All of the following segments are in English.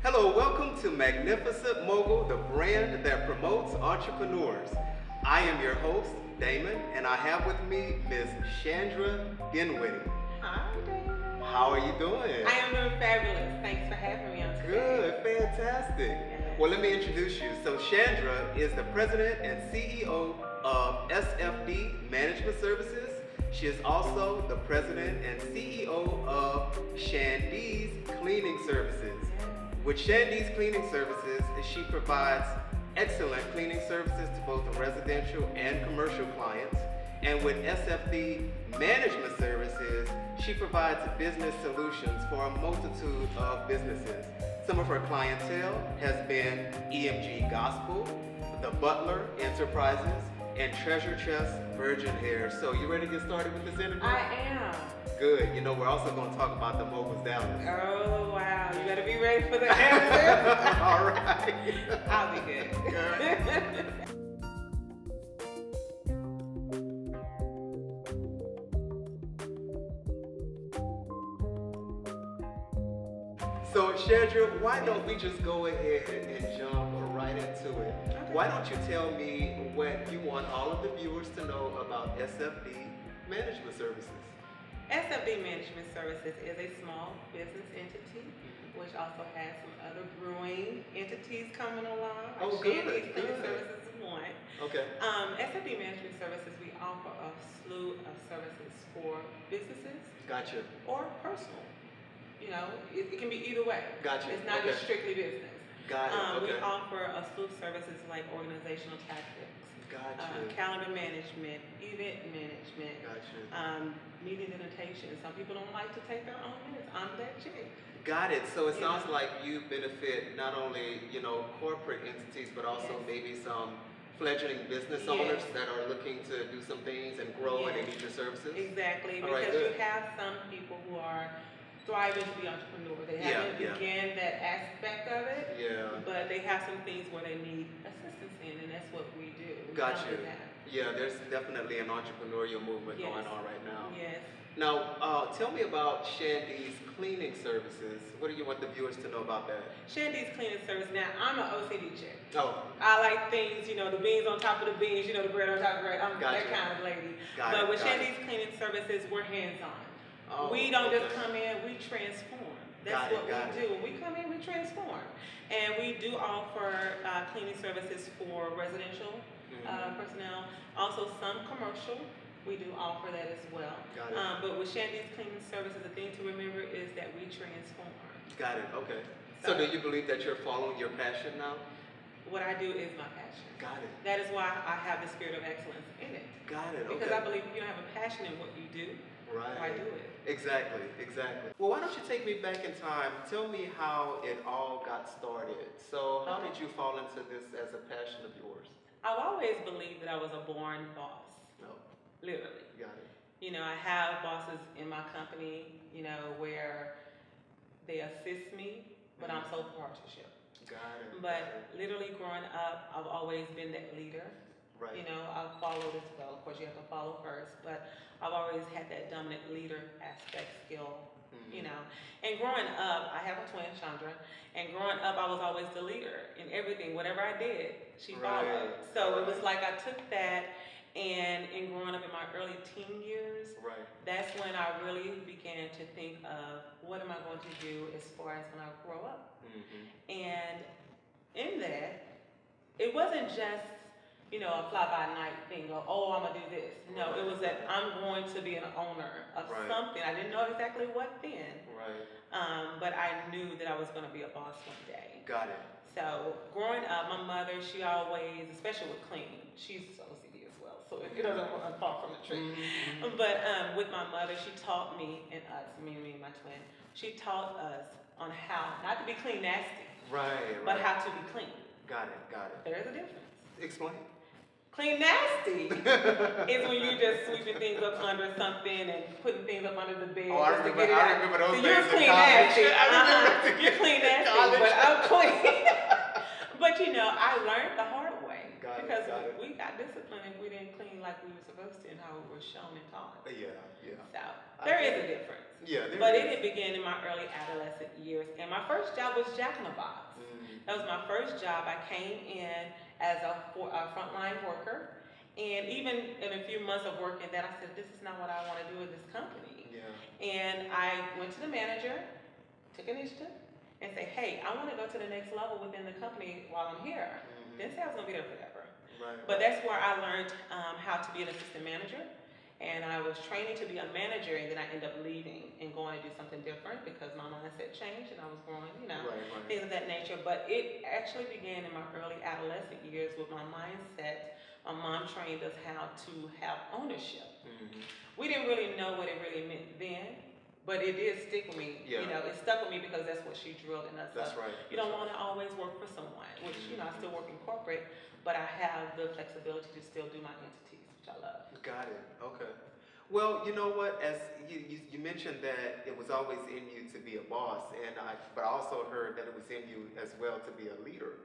Hello, welcome to Magnificent Mogul, the brand that promotes entrepreneurs. I am your host, Daymond, and I have with me Miss Shandra Denwitty. Hi, Daymond. How are you doing? I am doing fabulous. Thanks for having me on today. Good, fantastic. Well, let me introduce you. So Shandra is the president and CEO of SFD Management Services. She is also the president and CEO of Shan's Cleaning Services. With Shan's Cleaning Services, she provides excellent cleaning services to both residential and commercial clients. And with SFD Management Services, she provides business solutions for a multitude of businesses. Some of her clientele has been EMG Gospel, The Butler Enterprises, and Treasure Chest Virgin Hair. So you ready to get started with this interview? I am. Good. You know, we're also going to talk about the Moguls down there. Oh, wow. You better be ready for the answer. All right. I'll be good. So, Shandra, why don't we just go ahead and jump right into it? Okay. Why don't you tell me what you want all of the viewers to know about SFD Management Services? SFD Management Services is a small business entity, which also has some other brewing entities coming along. Oh, good. Shan's Cleaning Services is one. Okay. SFD Management Services, we offer a slew of services for businesses. Gotcha. Or personal. You know, it can be either way. Gotcha. It's not just strictly business. Got it. We offer a slew of services like organizational tactics, calendar management, event management, meeting annotation. Some people don't like to take their own minutes. I'm that chick. Got it. So it sounds like you benefit not only, you know, corporate entities, but also maybe some fledgling business owners that are looking to do some things and grow and they need your services. Exactly. Because you have some people who are thriving to be entrepreneur. They haven't began that aspect of it, but they have some things where they need assistance in, and that's what we do. Gotcha. Yeah, there's definitely an entrepreneurial movement going on right now. Yes. Now, tell me about Shan's Cleaning Services. What do you want the viewers to know about that? Shan's Cleaning Service. Now, I'm an OCD chick. Oh. I like things, you know, the beans on top of the beans, you know, the bread on top of the bread. I'm that kind of lady. But with Shan's Cleaning Services, we're hands-on. Oh, we don't just come in, we transform. That's what we do. When we come in, we transform. And we do offer cleaning services for residential personnel, also some commercial. We do offer that as well. But with Shan's Cleaning Services, the thing to remember is that we transform. Got it, okay. So do you believe that you're following your passion now? What I do is my passion. Got it. That is why I have the spirit of excellence in it. Got it, okay. Because I believe if you don't have a passion in what you do, why do it? Exactly, exactly. Well, why don't you take me back in time? Tell me how it all got started. So how did you fall into this as a passion of yours? I've always believed that I was a born boss. No. Literally. Got it. You know, I have bosses in my company, you know, where they assist me, but I'm so partial. Got it. But literally growing up, I've always been that leader. Right. You know, I've followed as well. Of course, you have to follow first, but I've always had that dominant leader aspect skill, you know. And growing up, I have a twin, Shandra, and growing up, I was always the leader in everything. Whatever I did, she followed. So it was like I took that, and in growing up in my early teen years, that's when I really began to think of what am I going to do as far as when I grow up. And in that, it wasn't just, you know, a fly-by-night thing, or, oh, I'm going to do this. No, it was that I'm going to be an owner of something. I didn't know exactly what then, but I knew that I was going to be a boss one day. Got it. So growing up, my mother, she always, especially with cleaning, she's OCD as well, so it doesn't fall from the tree. But with my mother, she taught me and us, me and my twin, she taught us on how, not to be clean nasty, but how to be clean. Got it, got it. There's a difference. Explain. Clean nasty is when you're just sweeping things up under something and putting things up under the bed. Oh, I remember those so days. You're clean nasty. You're clean nasty, but I'm clean. But you know, I learned the hard way. because we got disciplined if we didn't clean like we were supposed to and how we were shown and taught. Yeah. So there is a difference. Yeah, but it began in my early adolescent years, and my first job was Jack in the Box. That was my first job. I came in as a frontline worker, and even in a few months of working that, I said, this is not what I want to do in this company. Yeah. And I went to the manager, took initiative, and say, hey, I want to go to the next level within the company while I'm here. Didn't say I was going to be there forever. Right. But that's where I learned how to be an assistant manager. And I was training to be a manager, and then I ended up leaving and going to do something different because my mindset changed and I was growing, things of that nature. But it actually began in my early adolescent years with my mindset. My mom trained us how to have ownership. We didn't really know what it really meant then, but it did stick with me. Yeah. It stuck with me because that's what she drilled in us. That's right. You don't want to always work for someone, which, I still work in corporate, but I have the flexibility to still do my entities, which I love. Got it. Okay. Well, you know what? As you mentioned that it was always in you to be a boss, but I also heard that it was in you as well to be a leader.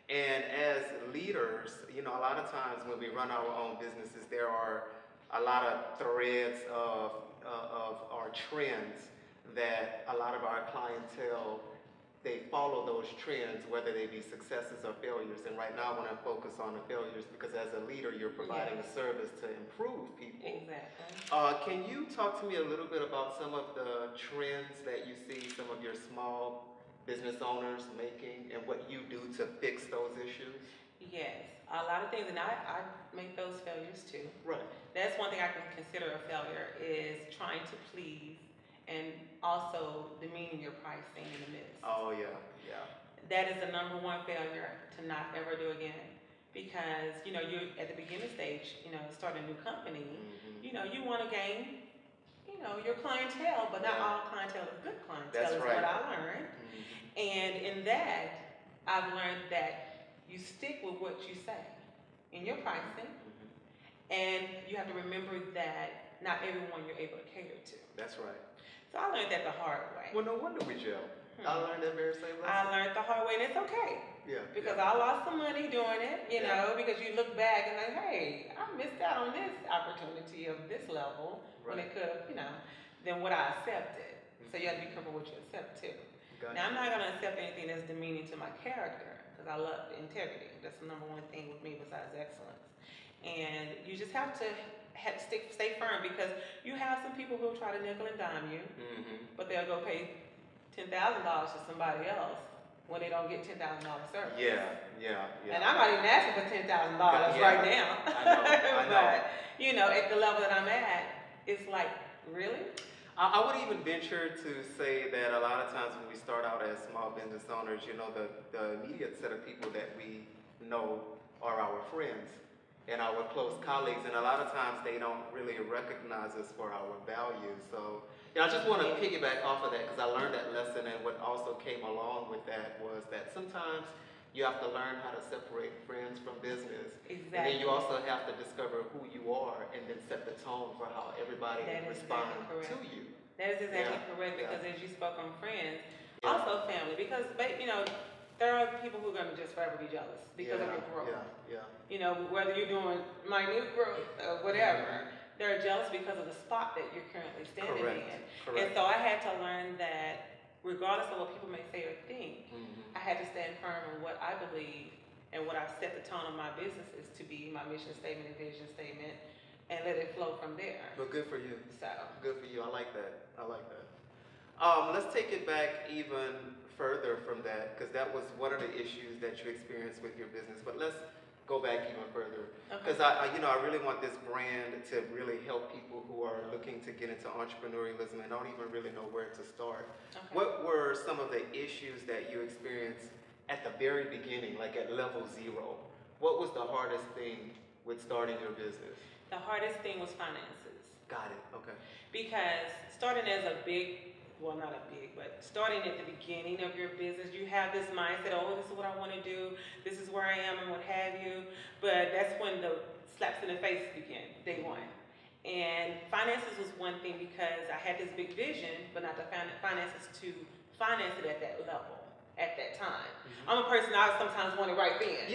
And as leaders, a lot of times when we run our own businesses, there are a lot of threads of our trends that a lot of our clientele, they follow those trends, whether they be successes or failures. And right now I want to focus on the failures because as a leader, you're providing a service to improve people. Exactly. Can you talk to me a little bit about some of the trends that you see some of your small business owners making and what you do to fix those issues? Yes, a lot of things, and I make those failures too. Right. That's one thing I can consider a failure, is trying to please and also demeaning your pricing in the midst. Oh, yeah. That is the number one failure to not ever do again. Because, you're at the beginning stage, starting a new company, you want to gain, your clientele, but not all clientele is good clientele. That's is right. what I learned. And in that, I've learned that you stick with what you say in your pricing, and you have to remember that not everyone you're able to cater to. That's right. So I learned that the hard way. Well, no wonder we gel. I learned that very same lesson. I learned the hard way, and it's okay. Yeah. Because I lost some money doing it, because you look back and like, hey, I missed out on this opportunity of this level when it could, than what I accepted. So you have to be careful what you accept too. Gotcha. Now, I'm not going to accept anything that's demeaning to my character because I love integrity. That's the number one thing with me besides excellence. And you just have to stay firm because you have some people who try to nickel and dime you, but they'll go pay $10,000 to somebody else when they don't get $10,000 service. Yeah. And I'm not even asking for $10,000 right now. I know. But, at the level that I'm at, it's like, really? I would even venture to say that a lot of times when we start out as small business owners, the immediate set of people that we know are our friends and our close colleagues, and a lot of times they don't really recognize us for our values. So, I just want to piggyback off of that because I learned that lesson, and what also came along with that was that sometimes you have to learn how to separate friends from business. Exactly. And then you also have to discover who you are and then set the tone for how everybody responds to you. That is exactly correct, because as you spoke on friends, also family, because there are people who are going to just forever be jealous because of your growth. Whether you're doing minute growth or whatever, they're jealous because of the spot that you're currently standing in. Correct. And so I had to learn that regardless of what people may say or think, I had to stand firm on what I believe and what I've set the tone of my business is to be, my mission statement and vision statement, and let it flow from there. Well, good for you. So good for you. I like that. Let's take it back even further from that, because that was one of the issues that you experienced with your business. But let's go back even further, because I really want this brand to really help people who are looking to get into entrepreneurialism and don't even really know where to start. What were some of the issues that you experienced at the very beginning, like at level 0? What was the hardest thing with starting your business? The hardest thing was finances. Got it. Okay. Because starting as starting at the beginning of your business, you have this mindset, oh, this is what I want to do, this is where I am and what have you, but that's when the slaps in the face begin, day one. And finances was one thing because I had this big vision, but not the finances to finance it at that level. at that time. I'm a person I sometimes want it right then.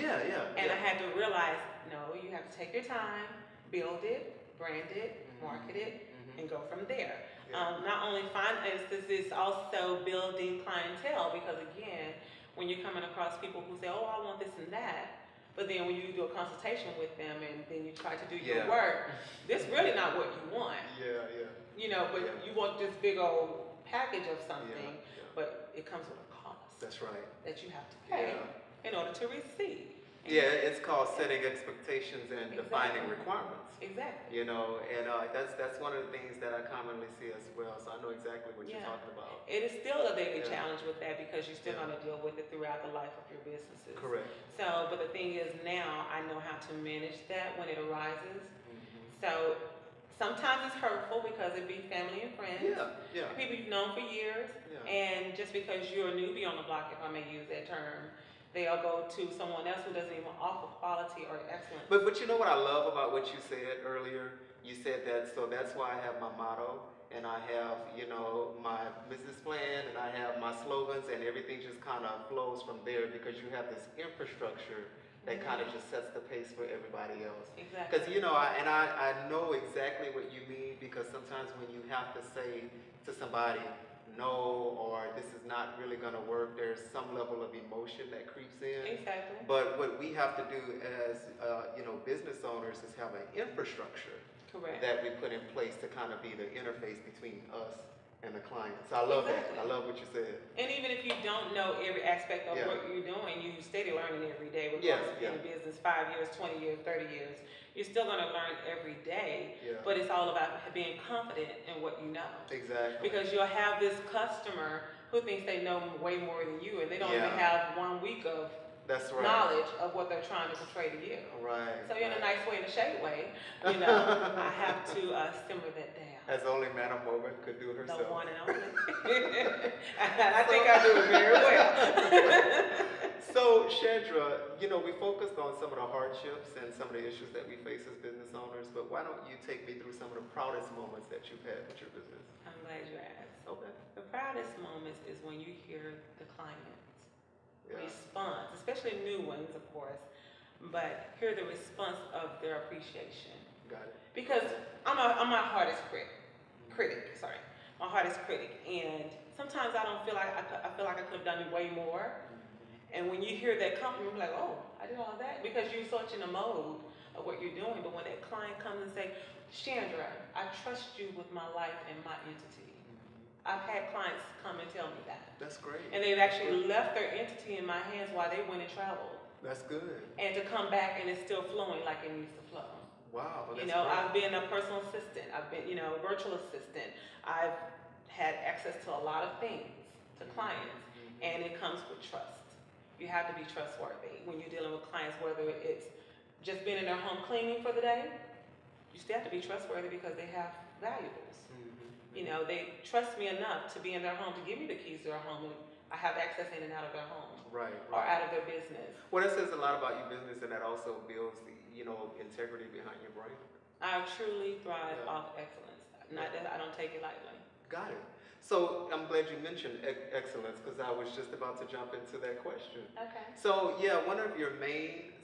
And I had to realize, no, you have to take your time, build it, brand it, market it, and go from there. Not only finances, it's also building clientele, because again, when you're coming across people who say, oh, I want this and that, but then when you do a consultation with them and then you try to do your work, this really not what you want. You know, but you want this big old package of something, but it comes with a cost. That's right. That you have to pay in order to receive. It's called setting expectations and defining requirements. Exactly. You know, and that's one of the things that I commonly see as well. So I know exactly what you're talking about. It is still a daily challenge with that, because you're still going to deal with it throughout the life of your businesses. Correct. So, but the thing is, now I know how to manage that when it arises. So sometimes it's hurtful because it be family and friends. People you've known for years. And just because you're a newbie on the block, if I may use that term, they'll go to someone else who doesn't even offer quality or excellence. But you know what I love about what you said earlier? You said that, so that's why I have my motto, and I have, you know, my business plan, and I have my slogans, and everything just kind of flows from there, because you have this infrastructure that kind of just sets the pace for everybody else. Exactly. Because, you know, I know exactly what you mean, because sometimes when you have to say to somebody, no, or this is not really going to work, there's some level of emotion that creeps in. Exactly. But what we have to do as you know, business owners is have an infrastructure that we put in place to kind of be the interface between us and the client. So I love that. I love what you said. And even if you don't know every aspect of what you're doing, you steady learning every day. Regardless of being in business 5 years, 20 years, 30 years, you're still going to learn every day. But it's all about being confident in what you know. Exactly. Because you'll have this customer who thinks they know way more than you, and they don't even have 1 week of knowledge of what they're trying to portray to you. So in a nice way, in a shade way, you know, I have to simmer that down. As only Madame Mogul could do herself. The one and only. And I think I do it very well. So, Shandra, you know, we focused on some of the hardships and some of the issues that we face as business owners, but why don't you take me through some of the proudest moments that you've had with your business? I'm glad you asked. Okay. The proudest moments is when you hear the client's response, especially new ones, of course, but hear the response of their appreciation. Got it. Because I'm my hardest critic. My hardest critic, and sometimes I don't feel like I feel like I could have done way more. And when you hear that compliment, you're like, oh, I did all that, because you're such in a mode of what you're doing. But when that client comes and say, Shandra, I trust you with my life and my entity. I've had clients come and tell me that. That's great. And they've actually left their entity in my hands while they went and traveled. That's good. And to come back and it's still flowing like it needs to flow. Wow. You know, great. I've been a personal assistant. I've been, you know, virtual assistant. I've had access to a lot of things, to clients, and it comes with trust. You have to be trustworthy when you're dealing with clients, whether it's just being in their home cleaning for the day. You still have to be trustworthy because they have valuables. You know, they trust me enough to be in their home, to give me the keys to their home, and I have access in and out of their home. Or out of their business. Well, that says a lot about your business, and that also builds the, you know, integrity behind your brand. I truly thrive off excellence. Not that I don't take it lightly. Got it. So I'm glad you mentioned excellence, because I was just about to jump into that question. Okay. So yeah, one of your main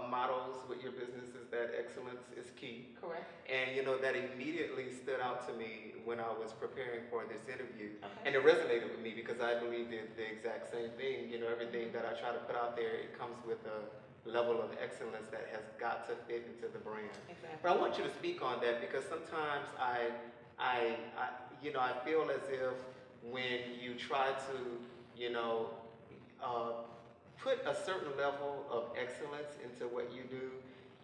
mottos with your business is that excellence is key. Correct. And you know, that immediately stood out to me when I was preparing for this interview. Okay. And it resonated with me because I believe the exact same thing. You know, everything that I try to put out there, it comes with a level of excellence that has got to fit into the brand. Exactly. But I want you to speak on that, because sometimes I you know, I feel as if when you try to, you know, put a certain level of excellence into what you do,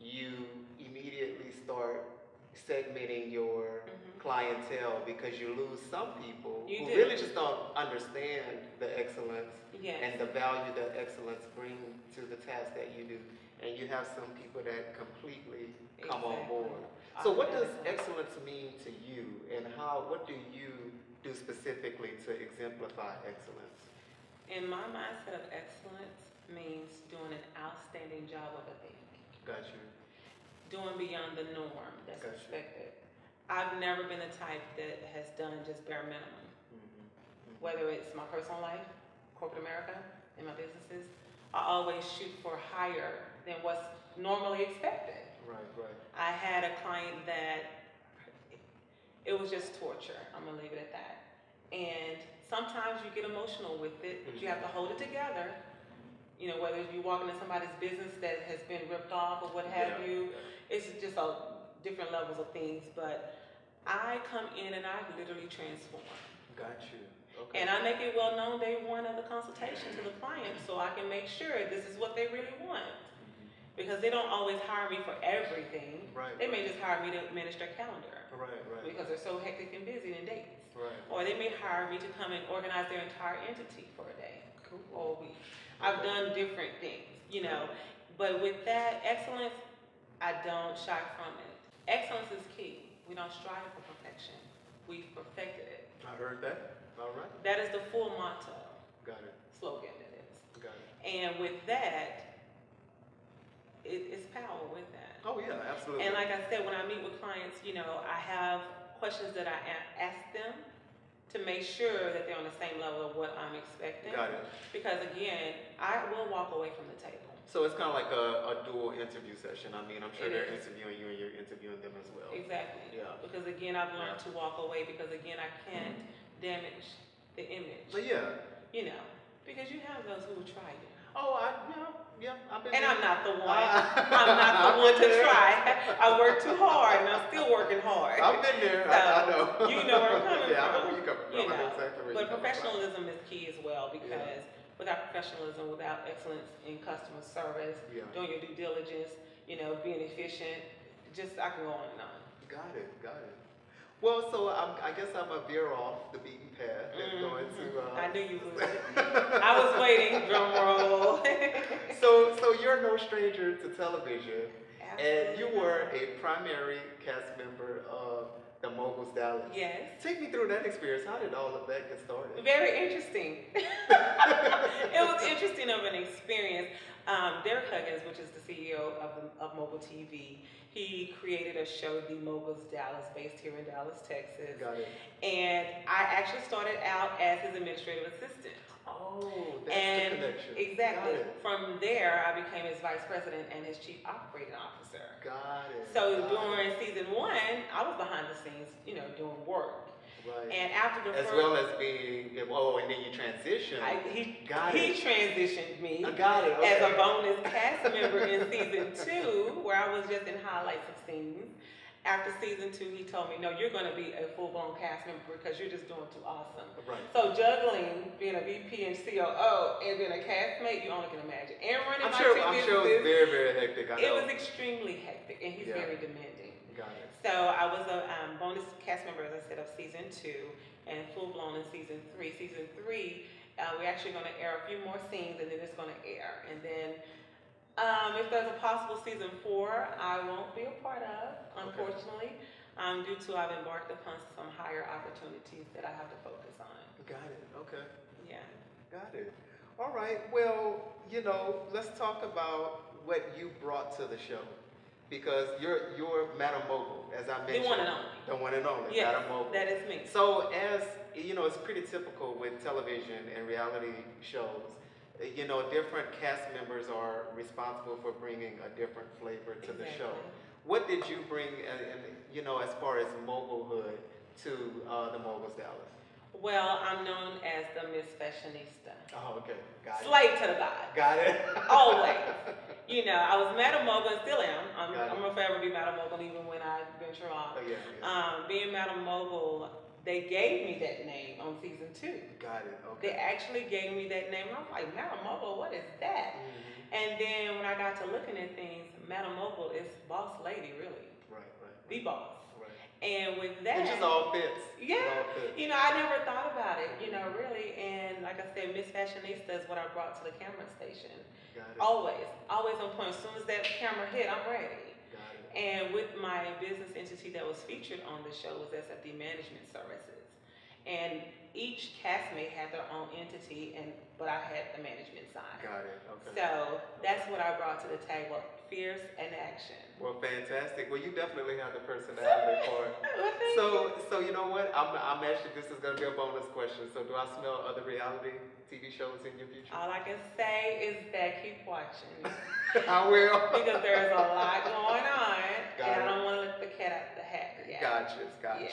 you immediately start segmenting your clientele, because you lose some people who really just don't understand the excellence and the value that excellence brings to the task that you do. And you have some people that completely come on board. So what does excellence mean to you, and what do you do specifically to exemplify excellence? In my mindset of excellence means doing an outstanding job of a thing. Got you. Doing beyond the norm that's expected. I've never been the type that has done just bare minimum. Whether it's my personal life, corporate America, in my businesses, I always shoot for higher than what's normally expected. Right, right. I had a client that it was just torture. I'm gonna leave it at that. And sometimes you get emotional with it, but you have to hold it together. You know, whether you walk into somebody's business that has been ripped off or what have you, it's just different levels of things. But I come in and I literally transform. Got you. Okay. And I make it well known day one of the consultation to the client, so I can make sure this is what they really want. Because they don't always hire me for everything. Right. They may just hire me to manage their calendar. Right, right. Because they're so hectic and busy in dates. Right. Or they may hire me to come and organize their entire entity for a day or a week. Okay. I've done different things, you know. But with that, excellence, I don't shy from it. Excellence is key. We don't strive for perfection. We've perfected it. I heard that. All right. That is the full motto. Got it. Slogan it is. Got it. And with that, it's power with that. Oh yeah, absolutely. And like I said, when I meet with clients, you know, I have questions that I ask them to make sure that they're on the same level of what I'm expecting. Got it. Because again, I will walk away from the table. So it's kind of like a dual interview session. I mean, I'm sure they're is. interviewing you and you're interviewing them as well. Exactly. Yeah. Because again, I've learned to walk away because again, I can't damage the image. But yeah. You know, because you have those who will try you. Oh, yeah, I've been. And there. I'm not the one. I'm not the one to try. I work too hard, and I'm still working hard. I've been there. So, I know. You know where I'm coming from. Yeah, I know where you're coming from. You I know know, exactly where but you're coming professionalism is key as well because without professionalism, without excellence in customer service, doing your due diligence, you know, being efficient, just I can go on and on. Got it. Well, so I guess I'm a veer off the beaten path and going to. I knew you would. I was waiting. Drum roll. So you're no stranger to television, Absolutely. and you were a primary cast member of the Moguls Dallas. Yes. Take me through that experience. How did all of that get started? Very interesting. It was interesting of an experience. Derek Huggins, which is the CEO of Mogul TV, he created a show, The Moguls Dallas, based here in Dallas, Texas. Got it. And I actually started out as his administrative assistant. Oh, that's the connection. Exactly. Got it. From there, I became his vice president and his chief operating officer. Got it. So during season one, I was behind the scenes, you know, doing work. Right. And after the as well as being, and then you transitioned. He transitioned me I got it. Okay. as a bonus cast member in season 2, where I was just in highlights of scenes. After season 2, he told me, no, you're going to be a full-blown cast member because you're just doing too awesome. Right. So juggling being a VP and COO and being a castmate, you only can imagine. And running I'm my sure businesses, it was very, very hectic. It was extremely hectic, and he's very demanding. Got it. So I was a bonus cast member, as I said, of season 2 and full-blown in season 3. Season 3, we're actually going to air a few more scenes, and then it's going to air. And then if there's a possible season 4, I won't be a part of, unfortunately, due to I've embarked upon some higher opportunities that I have to focus on. Got it. Okay. Yeah. Got it. All right. Well, you know, let's talk about what you brought to the show. Because you're Madame Mogul, as I mentioned. The one and only. The one and only, yes, Madame Mogul. That is me. So as, you know, it's pretty typical with television and reality shows. You know, different cast members are responsible for bringing a different flavor to the show. What did you bring, you know, as far as mogulhood to the Moguls Dallas? Well, I'm known as the Miss Fashionista. Oh, okay. Got it. Slave to the gods. Got it. Always. You know, I was Madame Mogul and still am. I'm going to forever be Madame Mogul even when I venture off. Oh, being Madame Mogul, they gave me that name on season 2. Got it. Okay. They actually gave me that name. I was like, Madame Mogul, what is that? And then when I got to looking at things, Madame Mogul is boss lady, really. Right. The boss. And with that, it just all fits. Yeah, you know, I never thought about it, you know, really. And like I said, Miss Fashionista is what I brought to the camera station. Got it. Always on point. As soon as that camera hit, I'm ready. Got it. And with my business entity that was featured on the show was SFD Management Services. And each castmate had their own entity, but I had the management side. Got it. Okay. So that's what I brought to the table: fierce and action. Well, fantastic. Well, you definitely have the personality for it. So you know what? I'm actually, this is gonna be a bonus question. So do I smell other reality TV shows in your future? All I can say is that keep watching. I will. Because there's a lot going on, and I don't want to let the cat out the hat yet. Gotcha. Yeah.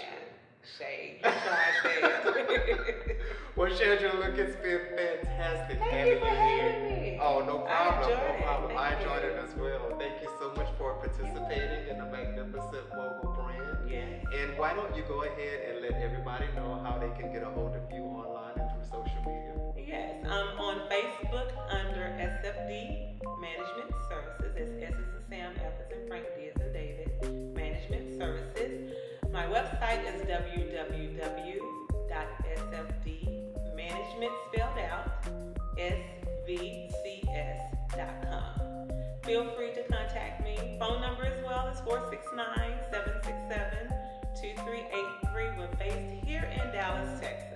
Shade. You try it. Well, Shandra, look, it's been fantastic having you here. Oh, no problem. I enjoyed enjoyed it as well. Thank you so much for participating in the Magnificent Mogul brand. Yes. And why don't you go ahead and let everybody know how they can get a hold of you online and through social media? Yes, I'm on Facebook under SFD Management Services. It's S as in Sam, F as in Frank, D as in David, Management Services. My website is www.sfdmanagement, spelled out, svcs.com. Feel free to contact me. Phone number as well is 469-767-2383. We're based here in Dallas, Texas.